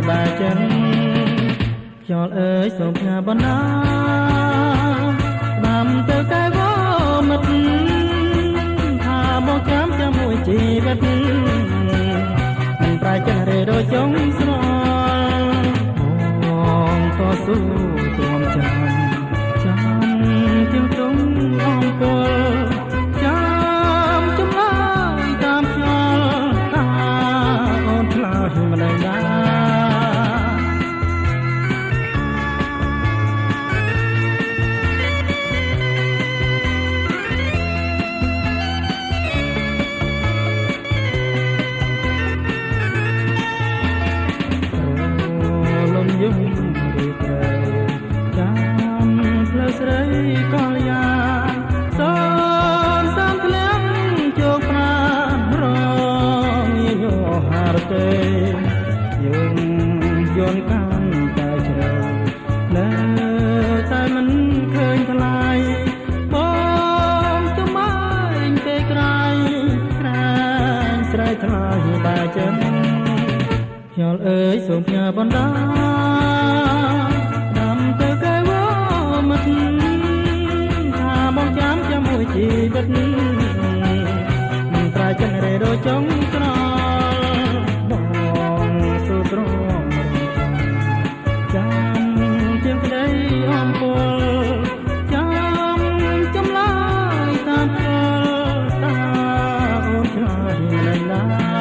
បែកចិនខ្យល់អើយសូមផ្ញើបណ្ណាតាមទៅកែវមិត្តថាមកចាំមួយជីវិតមិនប្រែចិនរេដូចចុងស្រងតស៊ូទ្រាំចាំទាំងទ្រង់អំពលចាំចម្លើយតាមខ្យល់តាអូនឆ្លើយមិនដឹងណាយំរីករាយចាំផ្លូវស្រីកលយាសូនសំធ្លាក់ជោគប្រារងយោហារទេយំយន់កាន់តែជ្រៅនៅតែមិនឃើញថ្លៃបងចំម៉ែងទេក្រៃក្រែងស្រែកថ្លៃបែកចិនខ្យល់អើយសូមផ្ញើបណ្ដាដាំទៅកែវមិត្តថាបងចាំមួយជីវិតមិនប្រែចិនរេដូចចុងស្រល់បងសូត្រងចាំទាំងក្តីអំពើចាំចម្លើយតាមផ្លូវតាអូនឆ្លើយមិនដឹង